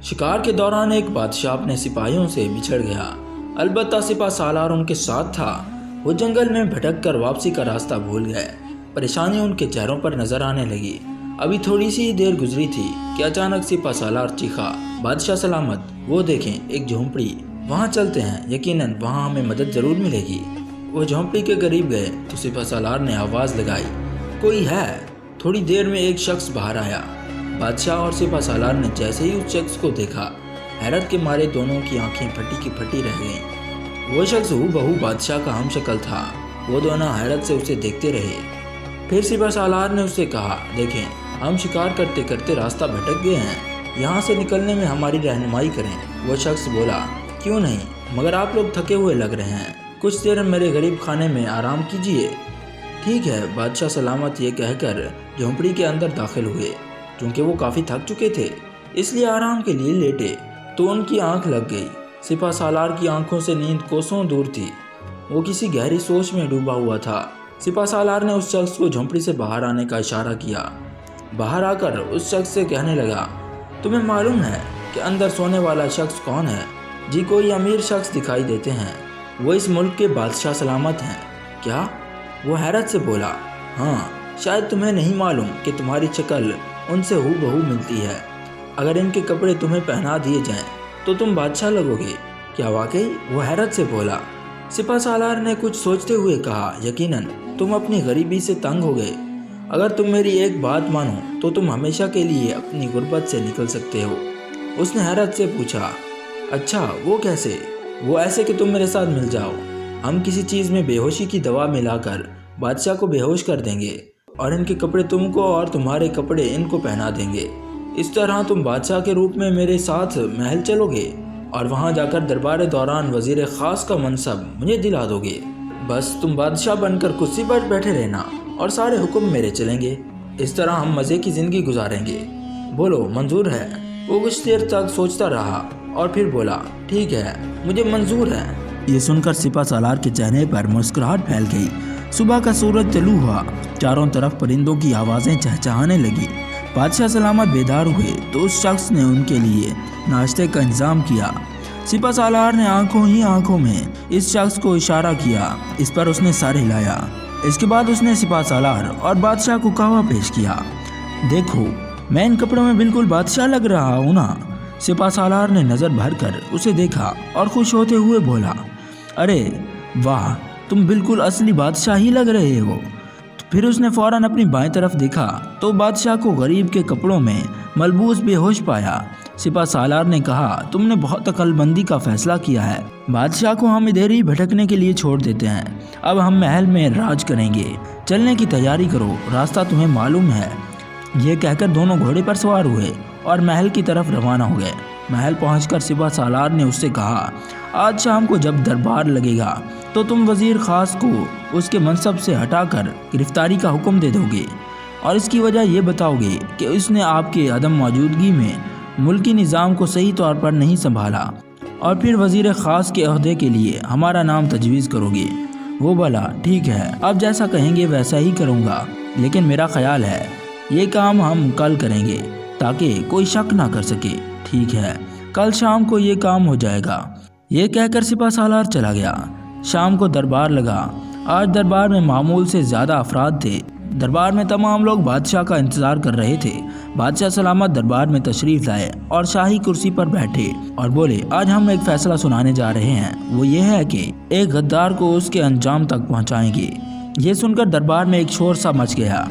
شکار کے دوران ایک بادشاہ اپنے سپاہیوں سے بچھڑ گیا، البتہ سپہ سالار ان کے ساتھ تھا۔ وہ جنگل میں بھٹک کر واپسی کا راستہ بھول گئے۔ پریشانی ان کے چہروں پر نظر آنے لگی۔ ابھی تھوڑی سی دیر گزری تھی کہ اچانک سپہ سالار چیخا، بادشاہ سلامت، وہ دیکھیں ایک جھونپڑی، وہاں چلتے ہیں، یقیناً وہاں ہمیں مدد ضرور ملے گی۔ وہ جھونپڑی کے قریب گئے تو سپہ سالار نے آواز لگائی، کوئی ہے؟ تھوڑی دیر میں ایک شخص باہر آیا۔ بادشاہ اور سپہ سالار نے جیسے ہی اس شخص کو دیکھا، حیرت کے مارے دونوں کی آنکھیں پھٹی کی پھٹی رہ گئیں۔ وہ شخص ہو بہو بادشاہ کا ہم شکل تھا۔ وہ دونوں حیرت سے اسے دیکھتے رہے۔ پھر سپہ سالار نے اسے کہا، دیکھیں ہم شکار کرتے کرتے راستہ بھٹک گئے ہیں، یہاں سے نکلنے میں ہماری رہنمائی کریں۔ وہ شخص بولا، کیوں نہیں، مگر آپ لوگ تھکے ہوئے لگ رہے ہیں، کچھ دیر میرے غریب خانے میں آرام کیجیے۔ ٹھیک ہے، بادشاہ سلامت یہ کہہ کر جھونپڑی کے اندر داخل ہوئے۔ چونکہ وہ کافی تھک چکے تھے اس لیے آرام کے لیے لیٹے تو ان کی آنکھ لگ گئی۔ سپہ سالار کی آنکھوں سے نیند کوسوں دور تھی، وہ کسی گہری سوچ میں ڈوبا ہوا تھا۔ سپہ سالار نے اس شخص کو جھونپڑی سے باہر آنے کا اشارہ کیا۔ باہر آ کر اس شخص سے کہنے لگا، تمہیں معلوم ہے کہ اندر سونے والا شخص کون ہے؟ جی کوئی امیر شخص دکھائی دیتے ہیں، وہ اس ملک کے بادشاہ سلامت ہیں۔ کیا؟ وہ حیرت سے بولا، ہاں، شاید تمہیں نہیں معلوم کہ تمہاری شکل ان سے ہو بہو ملتی ہے۔ اگر ان کے کپڑے تمہیں پہنا دیے جائیں تو تم بادشاہ لگو گے۔ کیا واقعی؟ وہ حیرت سے بولا۔ سپہ سالار نے کچھ سوچتے ہوئے کہا، یقیناً تم اپنی غریبی سے تنگ ہو گئے۔ اگر تم میری ایک بات مانو تو تم ہمیشہ کے لیے اپنی غربت سے نکل سکتے ہو۔ اس نے حیرت سے پوچھا، اچھا وہ کیسے؟ وہ ایسے کہ تم میرے ساتھ مل جاؤ، ہم کسی چیز میں بے ہوشی کی دوا ملا کر بادشاہ کو بے ہوش کر دیں گے اور ان کے کپڑے تم کو اور تمہارے کپڑے ان کو پہنا دیں گے۔ اس طرح تم بادشاہ کے روپ میں میرے ساتھ محل چلو گے اور وہاں جا کر دربار دوران وزیر خاص کا منصب مجھے دلا دو گے۔ بس تم بادشاہ بن کر کرسی پر بیٹھے رہنا اور سارے حکم میرے چلیں گے۔ اس طرح ہم مزے کی زندگی گزاریں گے۔ بولو منظور ہے؟ وہ کچھ دیر تک سوچتا رہا اور پھر بولا، ٹھیک ہے، مجھے منظور ہے۔ یہ سن کر سپہ سالار کے چہرے پر مسکراہٹ پھیل گئی۔ صبح کا سورج طلوع ہوا، چاروں طرف پرندوں کی آوازیں چہچہانے لگی۔ بادشاہ سلامت بیدار ہوئے تو اس شخص نے ان کے لیے ناشتے کا انتظام کیا۔ سپہ سالار نے آنکھوں ہی آنکھوں میں اس شخص کو اشارہ کیا، اس پر اس نے سر ہلایا۔ اس کے بعد اس نے سپہ سالار اور بادشاہ کو قہوہ پیش کیا۔ دیکھو میں ان کپڑوں میں بالکل بادشاہ لگ رہا ہوں نا؟ سپہ سالار نے نظر بھر کر اسے دیکھا اور خوش ہوتے ہوئے بولا، ارے واہ، تم بالکل اصلی بادشاہ ہی لگ رہے ہو۔ پھر اس نے فوراً اپنی بائیں طرف دیکھا تو بادشاہ کو غریب کے کپڑوں میں ملبوس بے ہوش پایا۔ سپہ سالار نے کہا، تم نے بہت عقل مندی کا فیصلہ کیا ہے۔ بادشاہ کو ہم ادھر ہی بھٹکنے کے لیے چھوڑ دیتے ہیں، اب ہم محل میں راج کریں گے۔ چلنے کی تیاری کرو، راستہ تمہیں معلوم ہے۔ یہ کہہ کر دونوں گھوڑے پر سوار ہوئے اور محل کی طرف روانہ ہو گئے۔ محل پہنچ کر سپہ سالار نے اس سے کہا، آج شام کو جب دربار لگے گا تو تم وزیر خاص کو اس کے منصب سے ہٹا کر گرفتاری کا حکم دے دو گے اور اس کی وجہ یہ بتاؤ گے کہ اس نے آپ کے عدم موجودگی میں ملکی نظام کو صحیح طور پر نہیں سنبھالا، اور پھر وزیر خاص کے عہدے کے لیے ہمارا نام تجویز کرو گے۔ وہ بولا، ٹھیک ہے، آپ جیسا کہیں گے ویسا ہی کروں گا، لیکن میرا خیال ہے یہ کام ہم کل کریں گے تاکہ کوئی شک نہ کر سکے۔ ٹھیک ہے، کل شام کو یہ کام ہو جائے گا۔ یہ کہہ کر سپہ سالار چلا گیا۔ شام کو دربار لگا۔ آج دربار میں معمول سے زیادہ افراد تھے۔ دربار میں تمام لوگ بادشاہ کا انتظار کر رہے تھے۔ بادشاہ سلامت دربار میں تشریف لائے اور شاہی کرسی پر بیٹھے اور بولے، آج ہم ایک فیصلہ سنانے جا رہے ہیں، وہ یہ ہے کہ ایک غدار کو اس کے انجام تک پہنچائیں گے۔ یہ سن کر دربار میں ایک شور سا مچ گیا،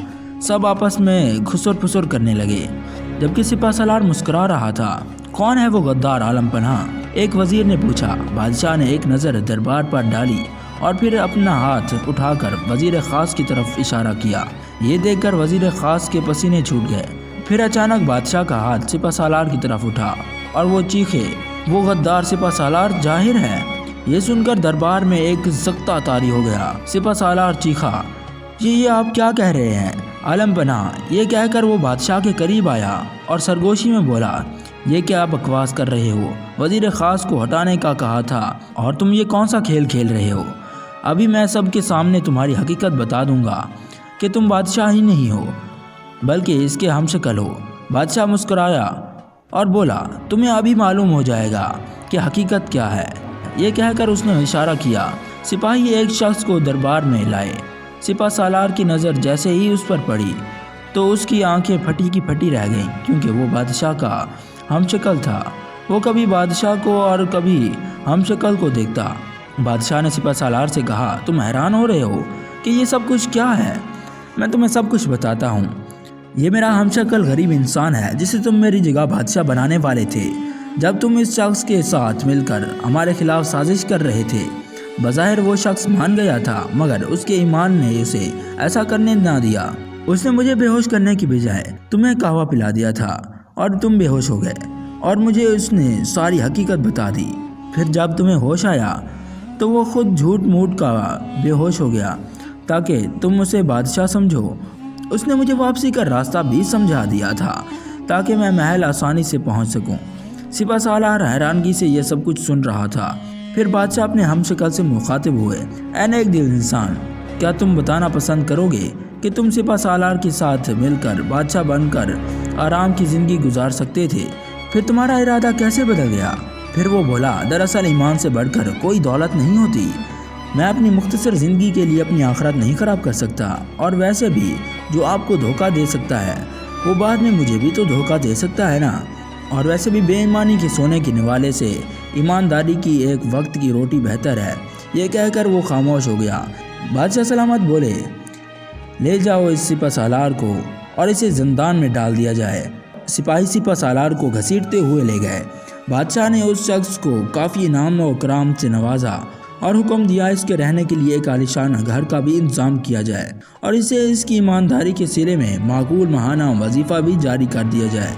سب آپس میں خسر پھسر کرنے لگے، جبکہ سپہ سالار مسکرا رہا تھا۔ کون ہے وہ غدار عالم پناہ؟ ایک وزیر نے پوچھا۔ بادشاہ نے ایک نظر دربار پر ڈالی اور پھر اپنا ہاتھ اٹھا کر وزیر خاص کی طرف اشارہ کیا۔ یہ دیکھ کر وزیر خاص کے پسینے چھوٹ گئے۔ پھر اچانک بادشاہ کا ہاتھ سپہ سالار کی طرف اٹھا اور وہ چیخے، وہ غدار سپہ سالار ظاہر ہے۔ یہ سن کر دربار میں ایک سکتہ طاری ہو گیا۔ سپہ سالار چیخا، یہ آپ کیا کہہ رہے ہیں عالم پناہ؟ یہ کہہ کر وہ بادشاہ کے قریب آیا اور سرگوشی میں بولا، یہ کیا بکواس کر رہے ہو؟ وزیر خاص کو ہٹانے کا کہا تھا اور تم یہ کون سا کھیل کھیل رہے ہو؟ ابھی میں سب کے سامنے تمہاری حقیقت بتا دوں گا کہ تم بادشاہ ہی نہیں ہو بلکہ اس کے ہم شکل ہو۔ بادشاہ مسکرایا، اور بولا تمہیں ابھی معلوم ہو جائے گا کہ حقیقت کیا ہے۔ یہ کہہ کر اس نے اشارہ کیا۔ سپاہی ایک شخص کو دربار میں لائے۔ سپہ سالار کی نظر جیسے ہی اس پر پڑی تو اس کی آنکھیں پھٹی کی پھٹی رہ گئیں، کیونکہ وہ بادشاہ کا ہم شکل تھا۔ وہ کبھی بادشاہ کو اور کبھی ہم شکل کو دیکھتا۔ بادشاہ نے سپہ سالار سے کہا تم حیران ہو رہے ہو کہ یہ سب کچھ کیا ہے؟ میں تمہیں سب کچھ بتاتا ہوں۔ یہ میرا ہم شکل غریب انسان ہے جسے تم میری جگہ بادشاہ بنانے والے تھے۔ جب تم اس شخص کے ساتھ مل کر ہمارے خلاف سازش کر رہے تھے، بظاہر وہ شخص مان گیا تھا، مگر اس کے ایمان نے اسے ایسا کرنے نہ دیا۔ اس نے مجھے بے ہوش کرنے کی بجائے تمہیں قہوہ پلا دیا تھا اور تم بے ہوش ہو گئے، اور مجھے اس نے ساری حقیقت بتا دی۔ پھر جب تمہیں ہوش آیا تو وہ خود جھوٹ موٹ کا بے ہوش ہو گیا تاکہ تم اسے بادشاہ سمجھو۔ اس نے مجھے واپسی کا راستہ بھی سمجھا دیا تھا تاکہ میں محل آسانی سے پہنچ سکوں۔ سپہ سالار حیرانگی سے یہ سب کچھ سن رہا تھا۔ پھر بادشاہ اپنے ہم شکل سے مخاطب ہوئے، اے نیک دل انسان، کیا تم بتانا پسند کرو گے کہ تم سپہ سالار کے ساتھ مل کر بادشاہ بن کر آرام کی زندگی گزار سکتے تھے؟ پھر تمہارا ارادہ کیسے بدل گیا؟ پھر وہ بولا دراصل ایمان سے بڑھ کر کوئی دولت نہیں ہوتی۔ میں اپنی مختصر زندگی کے لیے اپنی آخرت نہیں خراب کر سکتا، اور ویسے بھی جو آپ کو دھوکہ دے سکتا ہے وہ بعد میں مجھے بھی تو دھوکہ دے سکتا ہے نا۔ اور ویسے بھی بے ایمانی کے سونے کے نوالے سے ایمانداری کی ایک وقت کی روٹی بہتر ہے۔ یہ کہہ کر وہ خاموش ہو گیا۔ بادشاہ سلامت بولے، لے جاؤ اس سپہ سالار کو اور اسے زندان میں ڈال دیا جائے۔ سپاہی سپہ سالار کو گھسیٹتے ہوئے لے گئے۔ بادشاہ نے اس شخص کو کافی انعام و اکرام سے نوازا اور حکم دیا اس کے رہنے کے لیے ایک عالیشان گھر کا بھی انتظام کیا جائے اور اسے اس کی ایمانداری کے صلے میں معقول ماہانہ وظیفہ بھی جاری کر دیا جائے۔